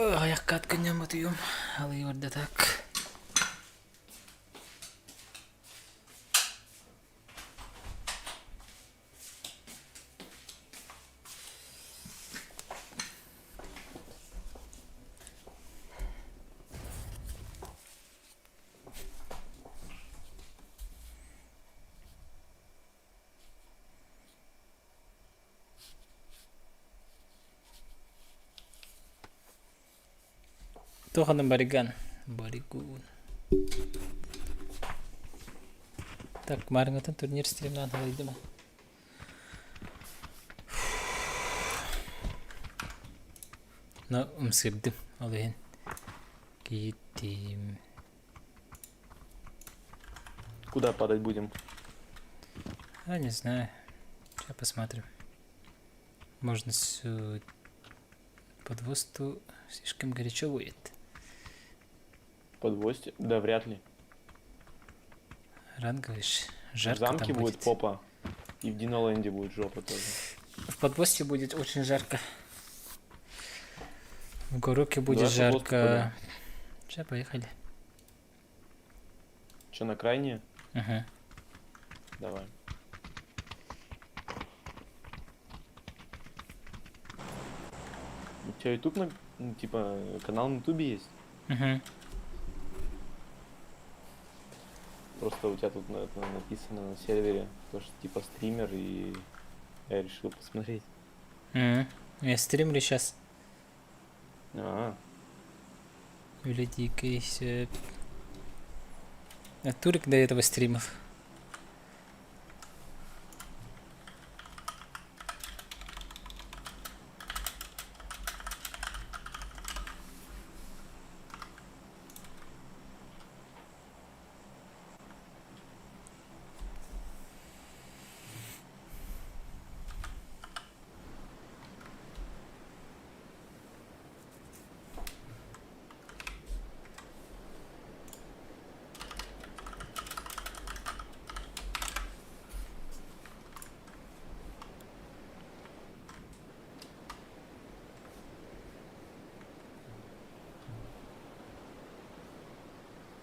Ayakka atkınca atıyorum. Alayım orada tak. Tuhan barigan. Barigun. Так, kemarin nonton turnir stream'den havalıydı mı? No, mısırdım. Alayın. Gittim. Куда падать будем? А, не знаю. Сейчас посмотрим. Можно под восту слишком горячо будет. Под гвоздь? Да, вряд ли. Ран, говоришь, В жарко замке там будет попа. И в Диноленде будет жопа тоже. В подвосте будет очень жарко. В Горуке будет Давай подвозку жарко. подаем. Сейчас, поехали. Че, на крайне? Ага. Давай. У тебя ютуб, типа, канал на ютубе есть? Угу. Просто у тебя тут написано на сервере, то, что типа стример, и я решил посмотреть. Я стримлю сейчас. А, Великий. А Турик до этого стримов.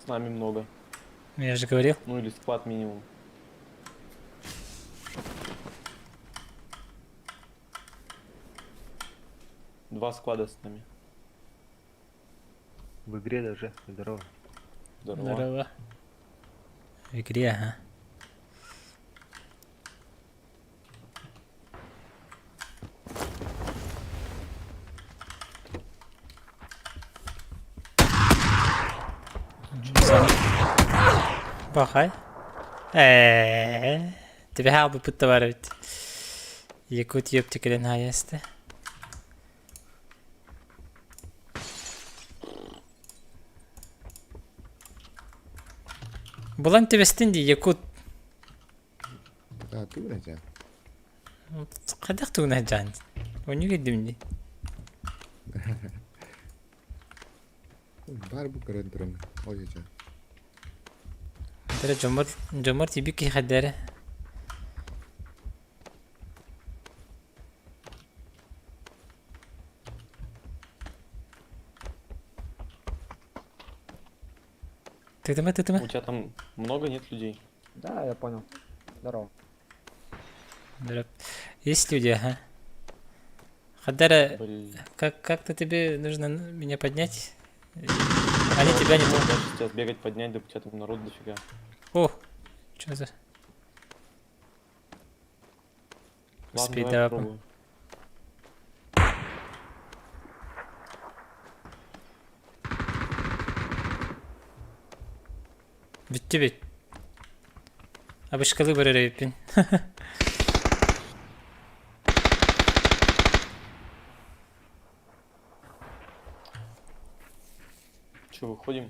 с нами много. Я же говорил. Ну или сквад минимум. Два сквада с нами. В игре даже. Здорово. Здорово. Здорово. В игре, ага. Bakay. Тебе хабы подтоваривать. Якут ёптик или наесте. Булан тебе стенди якут. Да, ты вроде. Кадах ты унахджан. Он не видим. Бар bu keren o yüzden. ترى جمر تبيكي خدارة. Ты У тебя там много нет людей? Да, я понял. Здорово. Есть люди, ага. Хадара, Блин. как-то тебе нужно меня поднять? Они тебя не помнят. Даже сейчас бегать, поднять, да у тебя там народ дофига. О, что за... Ладно, Спидапом. давай попробуем. Bitti bit. Abışkalı bir araya yapın. Че, выходим?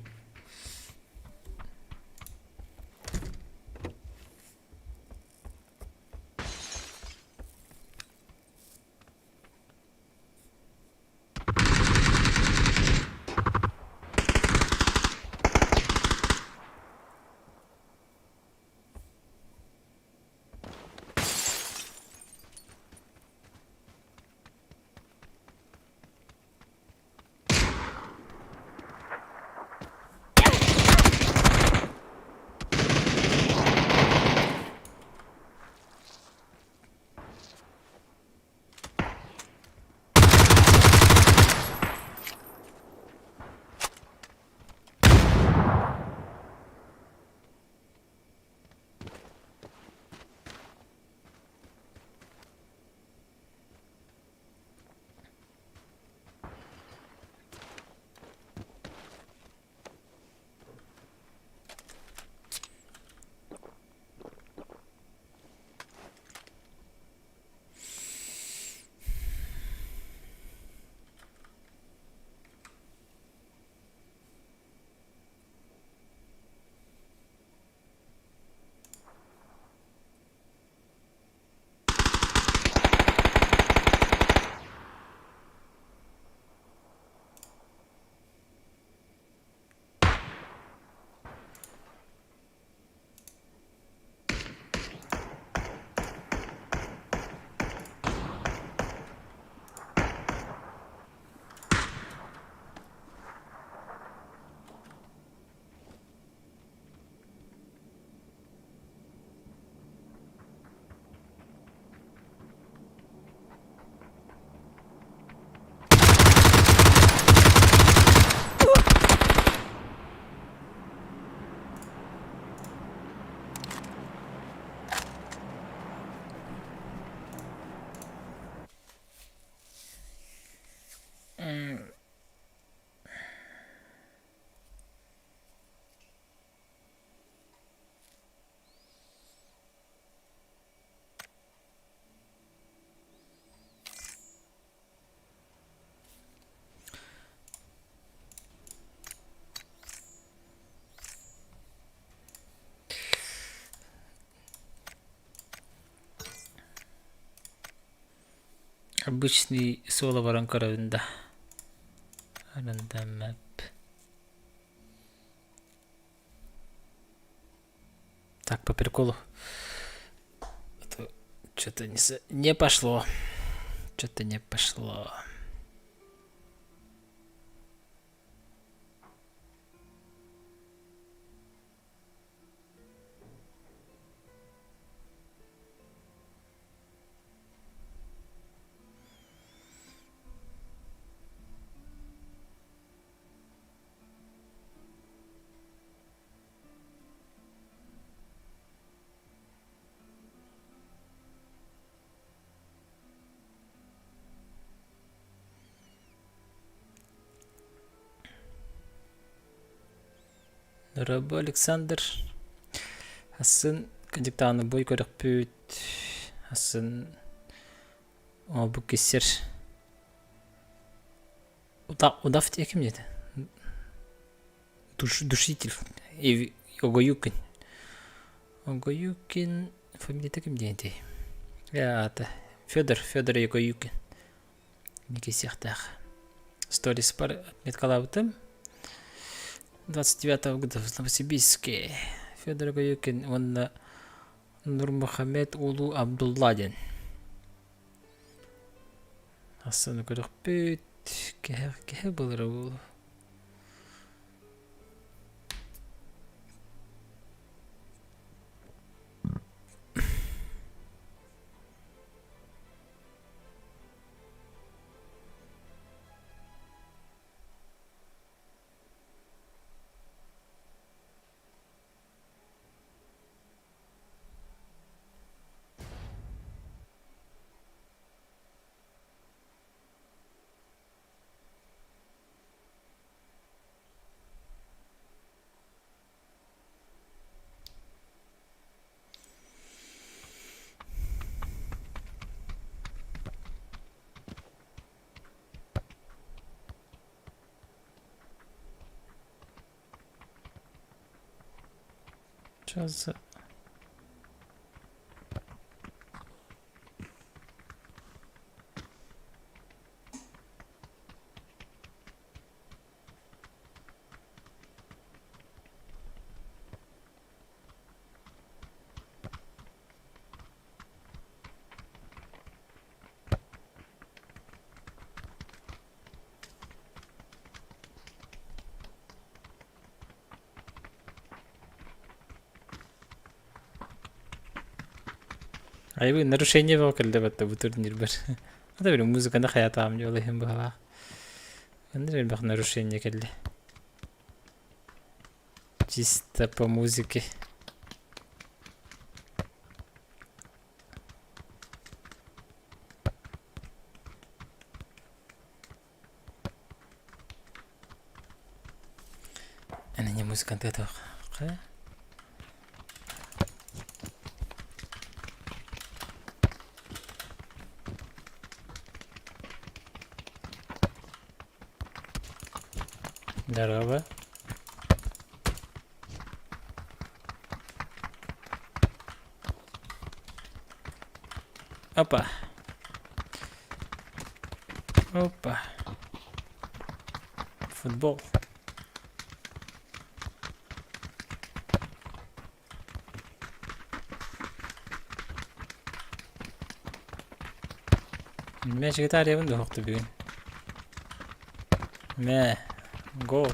Обычный соло воронкорында. Аранда map. Так, по приколу. Что-то не пошло. Что-то не пошло. Рабо Александр. Асын кандиктаны бой көрік бүт. Асын обы кесер. Удав текім деді. Душитель. Огоюкин. Огоюкин. Фамилия текім деді. Это Федор Огоюкин. Неке сияқтақ. Сторис бар отметкалабытым. 29 года в Новосибирске. Федор Огоюкин, он Нурмухамед Улу Абдулладин. Асаны көрік бүт. Кеhe болыр ол. Сейчас. Айбы нарушение вокалда батта бу турнир бар. Ада бир музыканы хаятам жолайым бага. Андыр бак нарушение келди. Чисто по музыке. Ana не музыкант это. Здорово. Опа. Опа. Футбол. Мяч гитария вынды хоқты бүгін. Мә. Гол.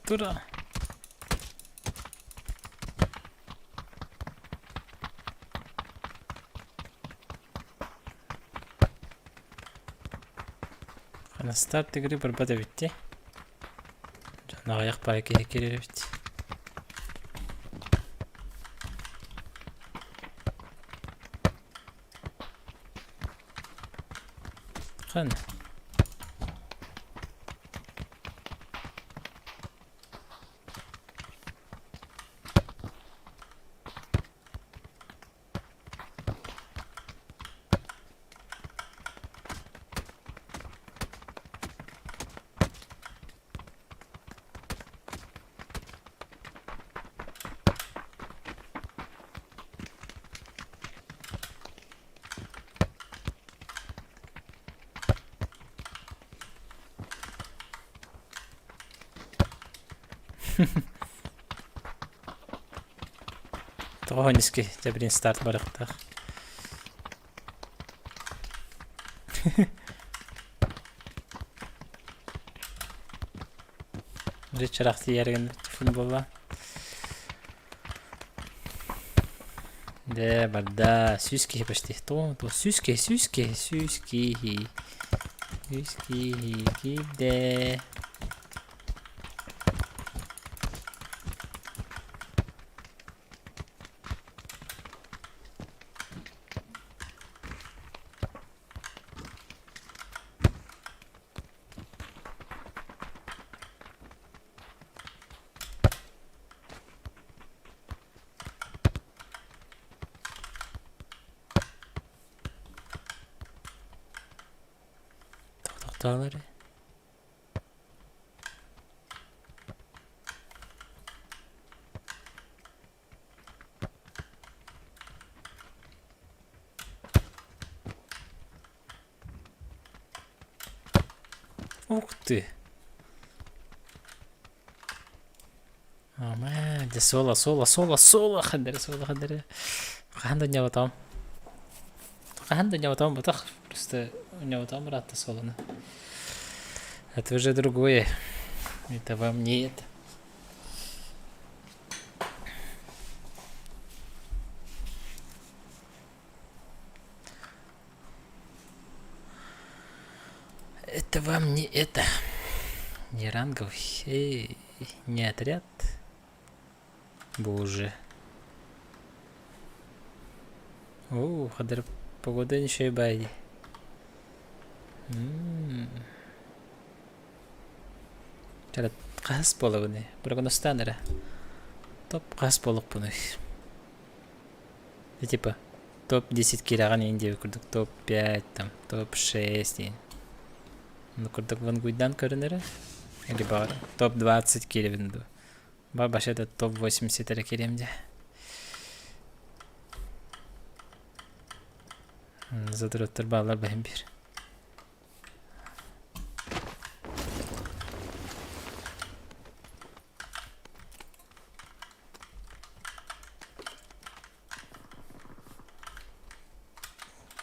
Тура. Ana start игры барбада битти. Жана аяк бар керек битти. Хан. Тохониски жабрин старт барыктак. Ричарахти ярген футболла. Да, барда, сюски почти. То сюски. Сюски, киде. Тоқталары. Ух ты. Ама, де сола хадары. Қанда няватам. Батақ. Просто няватам ратта соланы. Это уже другое. Это вам не это. Это вам не это. Не ранговый. Не отряд. Боже. О, хадыр погода ничего бай. Чарат қас болу бұны. Бургоностаныра. Топ қас болуq бұны. Типа топ-10 кираған енде көрдік. Топ-5 там, топ-6 дейін. Ну көрдік вангуйдан көрінері. Или бар. Топ-20 керевінді. Ба башада топ-80 керемде. Задырыптыр балар бәйім бір.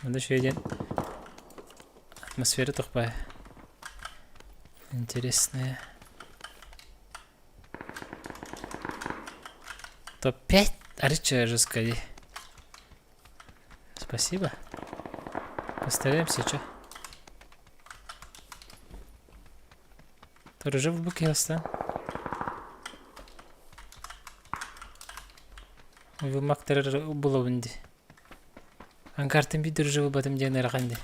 Мында шөйден атмосфера тұқпай. Интересная. Топ-5. Арыча жесткая. Спасибо. Постараемся, чё? Тоже жив в Букелстан. Вы мактар булавынды. Анкартын бидер жив батым ден араханды.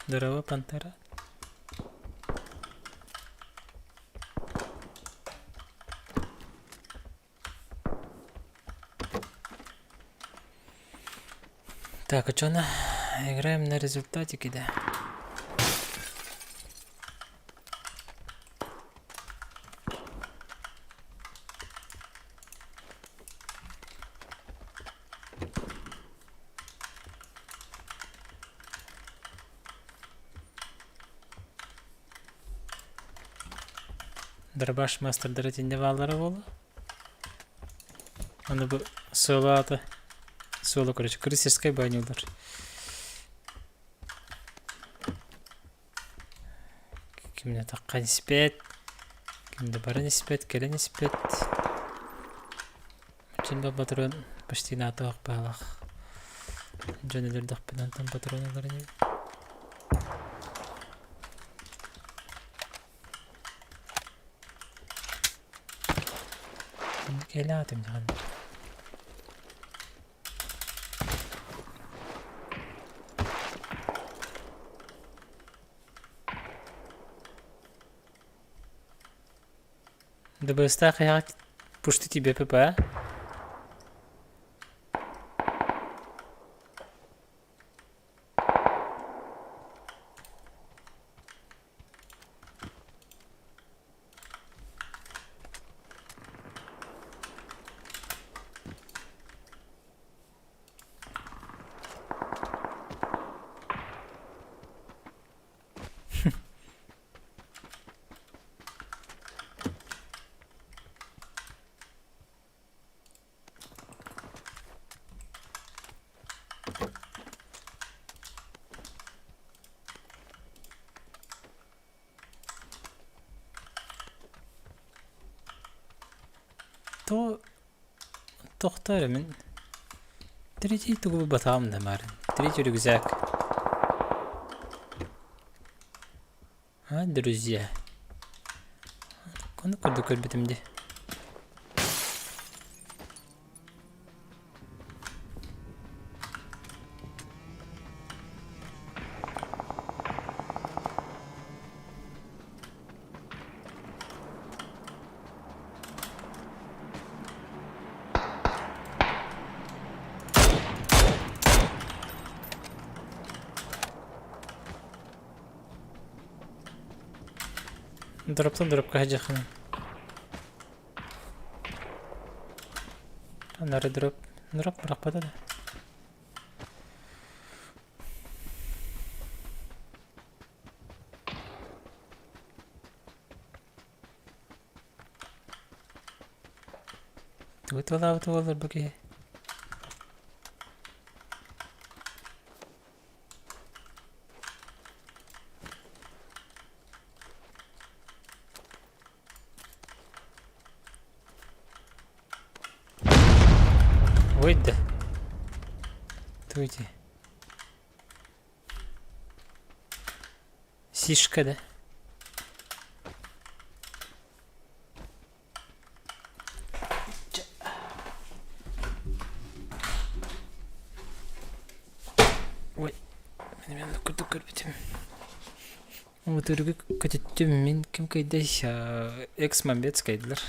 Здорово, пантера. Так, а чё на? Играем на результатике, да? Дробаш мастер дөрөтүндө балдары болду. Аны бу соло короче, крысерской банюлар. Кимде таккан спет, кимде барын спет, келен спет. Чында патрон почти на тоқ балах. Жөнөлөрдүк менен там патроналар не. Келе атым жан. Да бы стахи пушти тебе ПП. Tohtar min. Dereceyi tuğu batağım da marın. Derece güzel. Ha друзья. Konu kurduk örbetimde. ضربت حاجة خمين. أنا ضرب مرق بدل. تقول البقية. وين ده؟ تويتي سيشكا ده. وي أنا كنت بتم وترجع كنت من كم كيدش إكس من بيت كيدلر.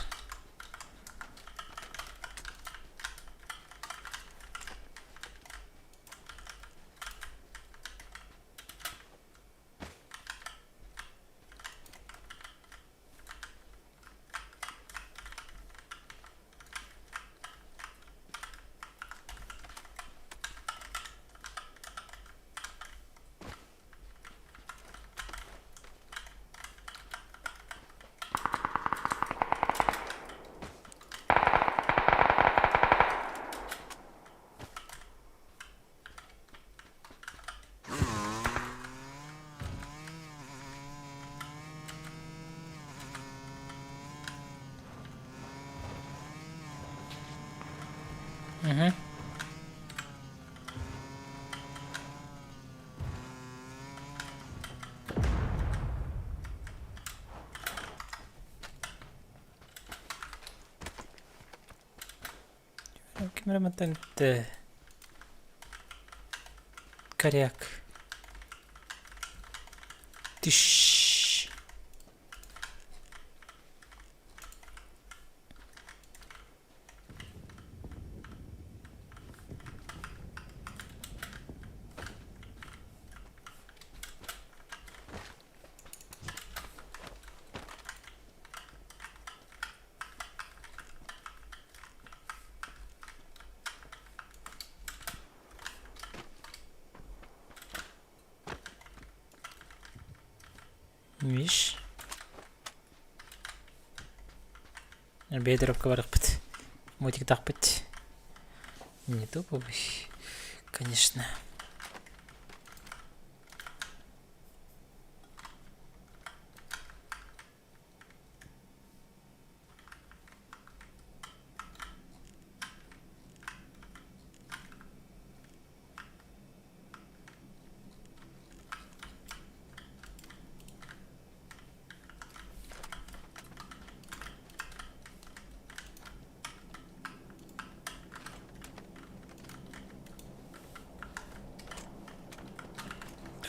Kamera matante Karyak Tish Миш Бедров коварпт Мотик тахпт Не топовый, конечно.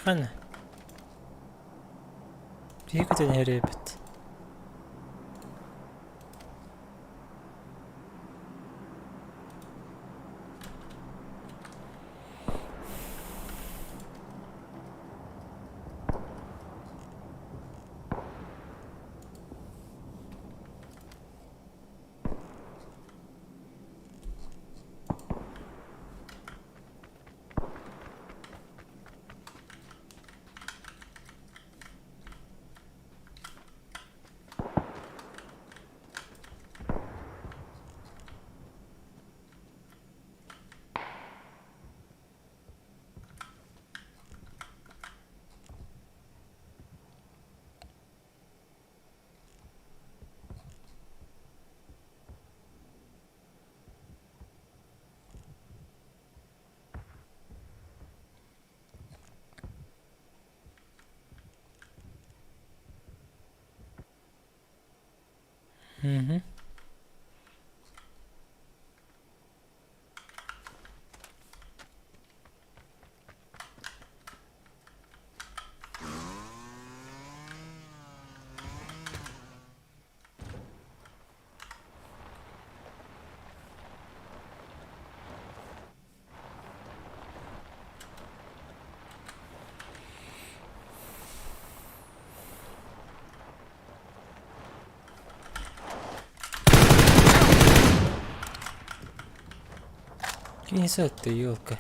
Хана. Бегать не ребят. Угу. Несет ты, елка.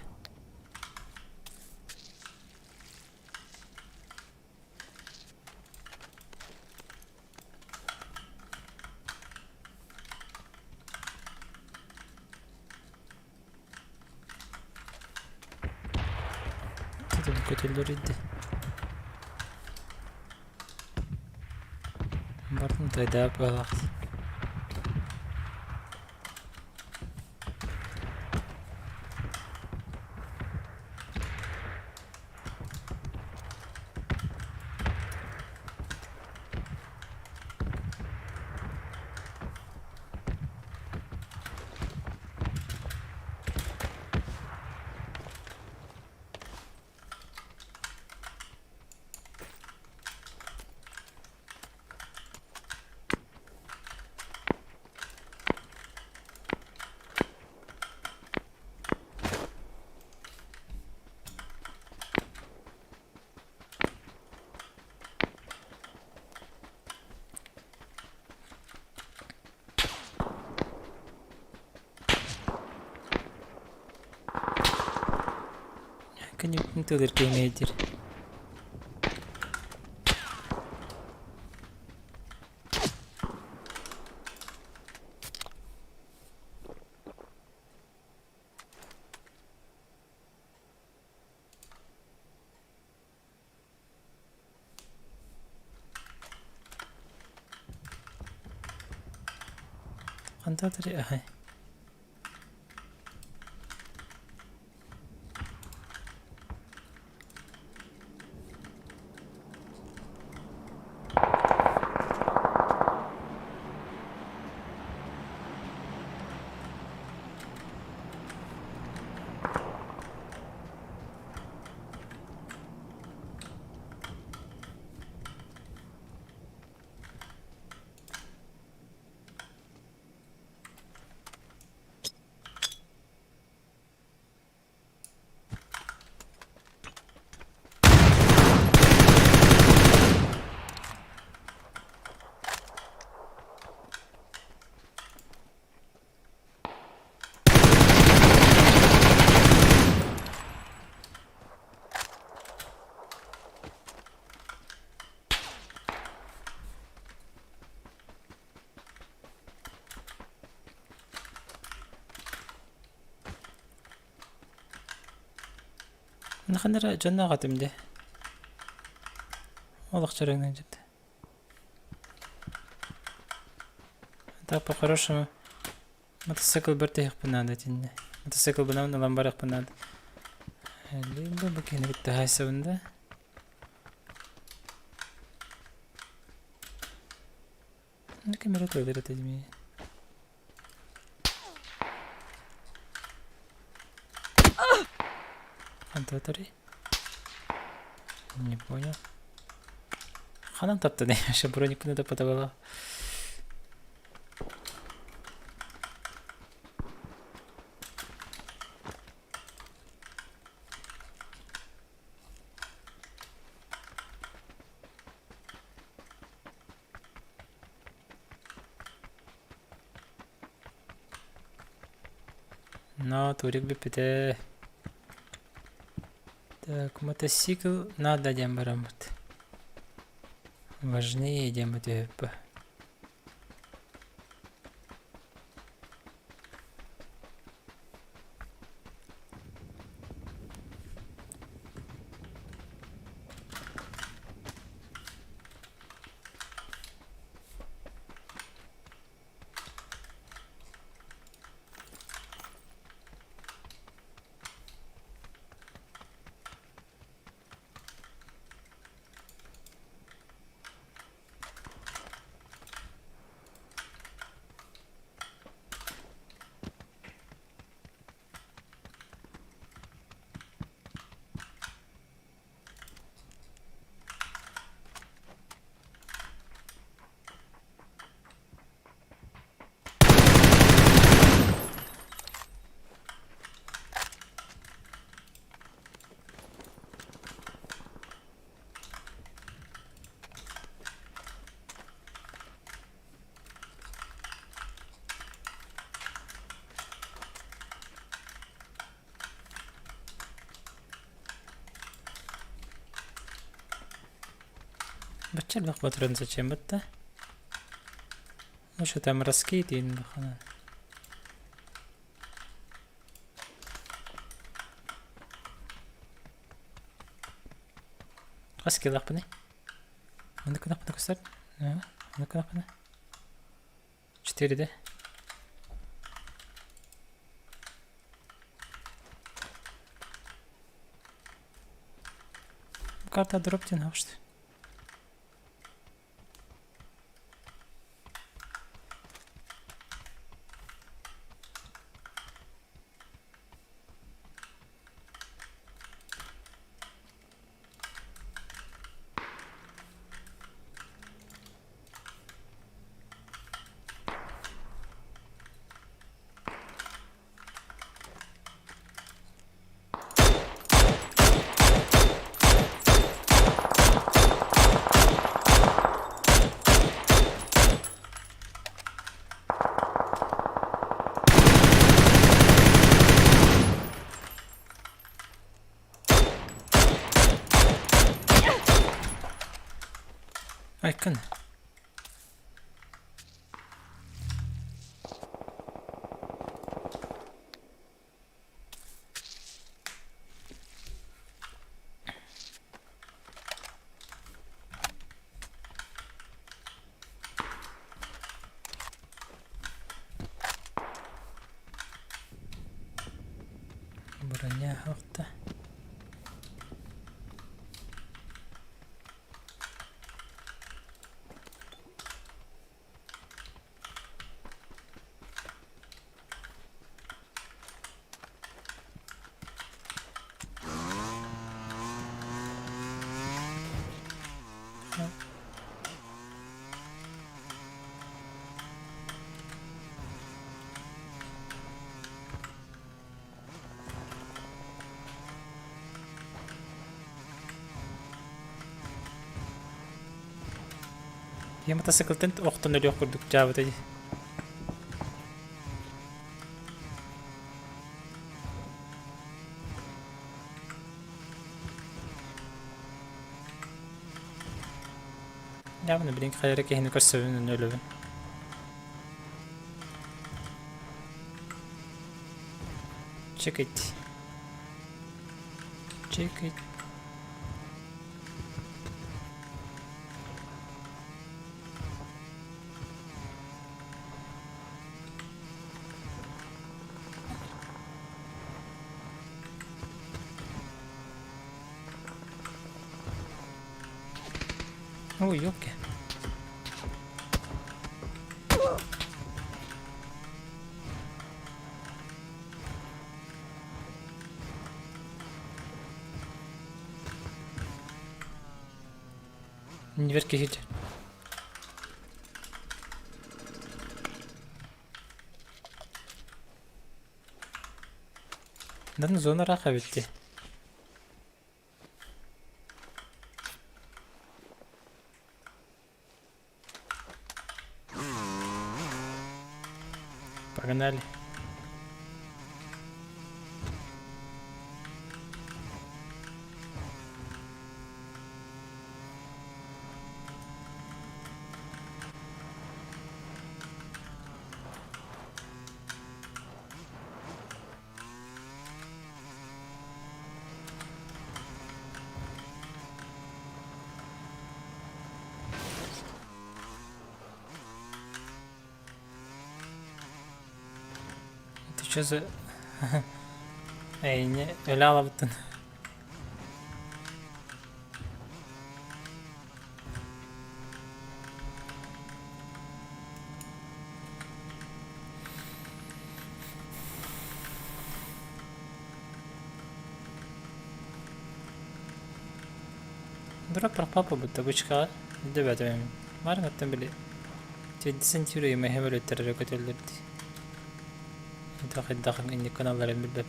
Dedim kötüleriydi. Bardın da balak. Kanı tılır kemeydir. Antadır ya. Наханара жанна гатымде. Ол акчарыңдан жепти. Так по-хорошему мотоцикл бертех надо тинне. Мотоцикл бунан ламбарак надо. Либо бакин битте хайсавында. Ну камера тоже тадми. Антатори. Не понял. Ханам тапты не, ще броник не допотовала. Но турик бипите. Так, мотоцикл надо дембарамут. Важнее дембарамут. Баччал бах батрын зачем бытта? Ну что там раскид и бахана. Раскид лахпаны. Мында кунак пана кустар. Мында кунак пана. 4 де. Карта дроп тен хавшты. Ай, кана. Броня хавта. Я мотоцикл тент оқтын өлі оқырдық жабы деді. Jabını bilin kayarı kehini kössövünün ölübün. Check it. Check it. Ой, ёпки. Не верки хить. Да, ну зона раха битти. Погнали. Ты чё за... Эй, не, öyle alamadın. Drop папа будто бычка деп атайм. Барың аттан биле. 7 сентире меһе бөлө террек өтөлдөрдү. Дахын инде каналларын билбеп.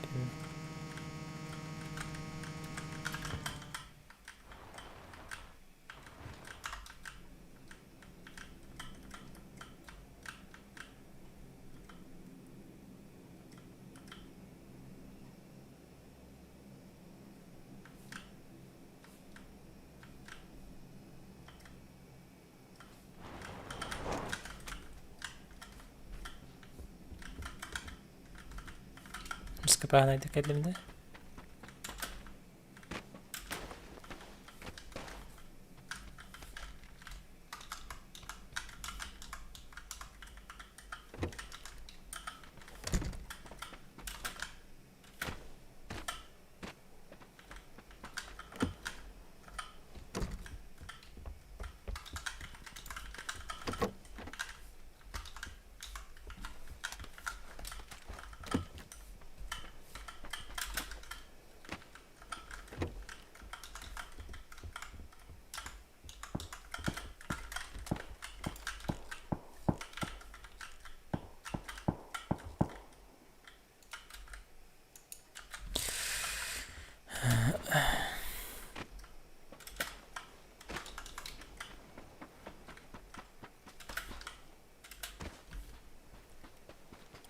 kapağınaydık elimde.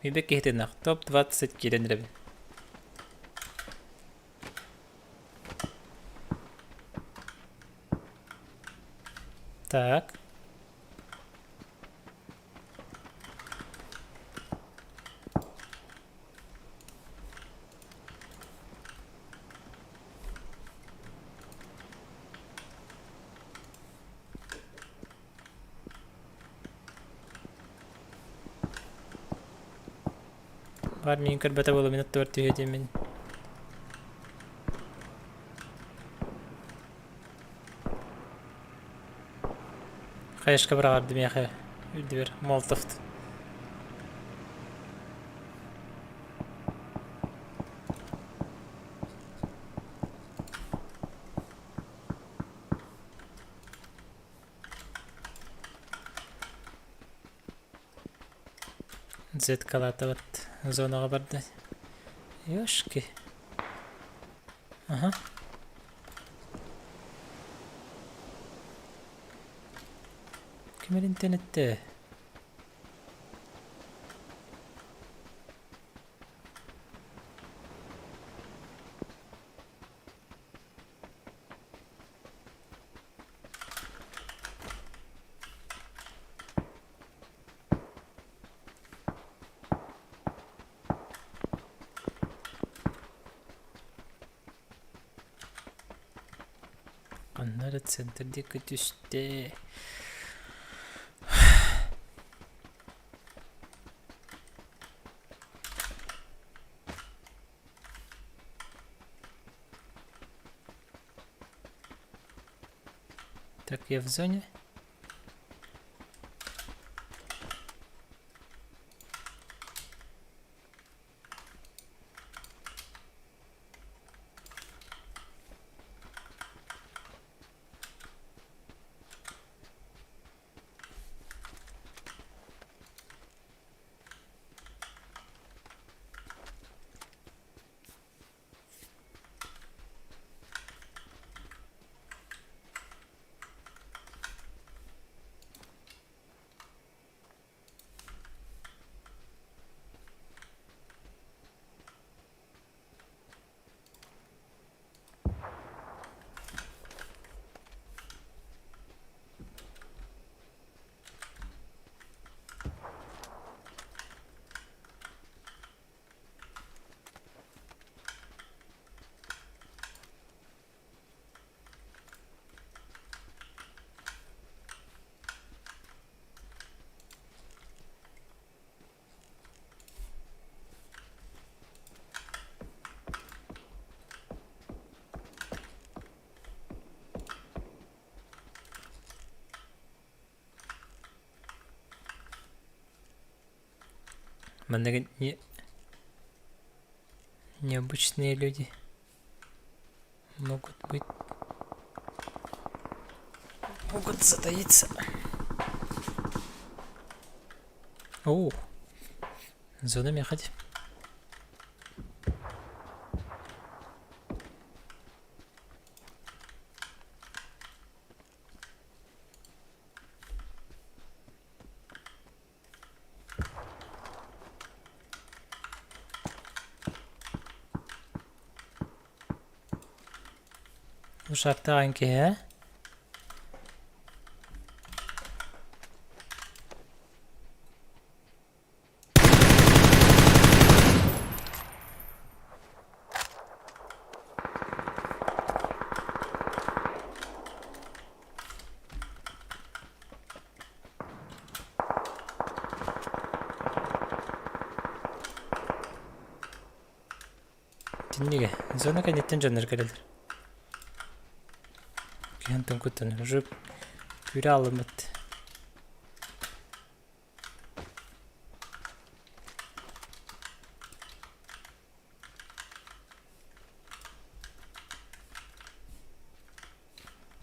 Видок кихтенах. Топ-20 килендерби. Так. Var mı yukarı bata bolu minut 4 hücumin. Kayışka bırakardım ya kay. Öldü bir molotoftu. Зет калата вот зонага барды. Ёшки. Ага. Kimler internette? Onları centerdeki düştü. Так, я в зоне. Необычные люди могут затаиться. О, зона мехать. Uşakta hangi he? Тинниге. Зона канеттен жаннар келелер. Кентон кутан. Жуп. Күре алымыт.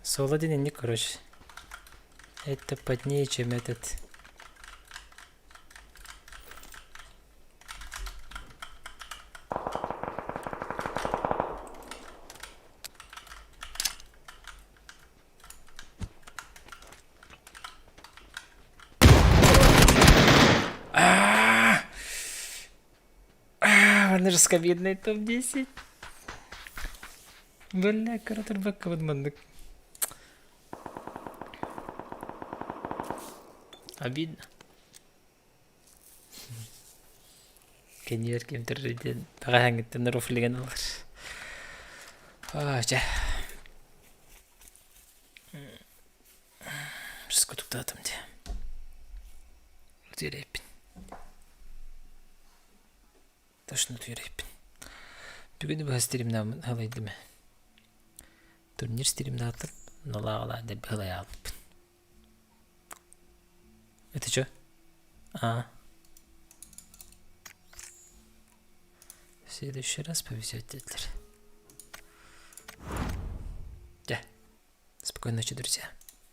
Соло дененник, короче. Это плотнее, чем этот. Раскобедный топ-10. Бля, каратер бака подмандык. Обидно. Кенер кем терден. Пага хангеттен руфлеген алар. Жа. Сейчас кутуктатым де. Түйрейпін. Точно түйрейпін. Бүгін бұл стримнамын алайды ме? Турнир стримна атып, нола деп ғылай алыппын. Это что? В следующий раз повезет, детлер. Спокойной ночи, друзья.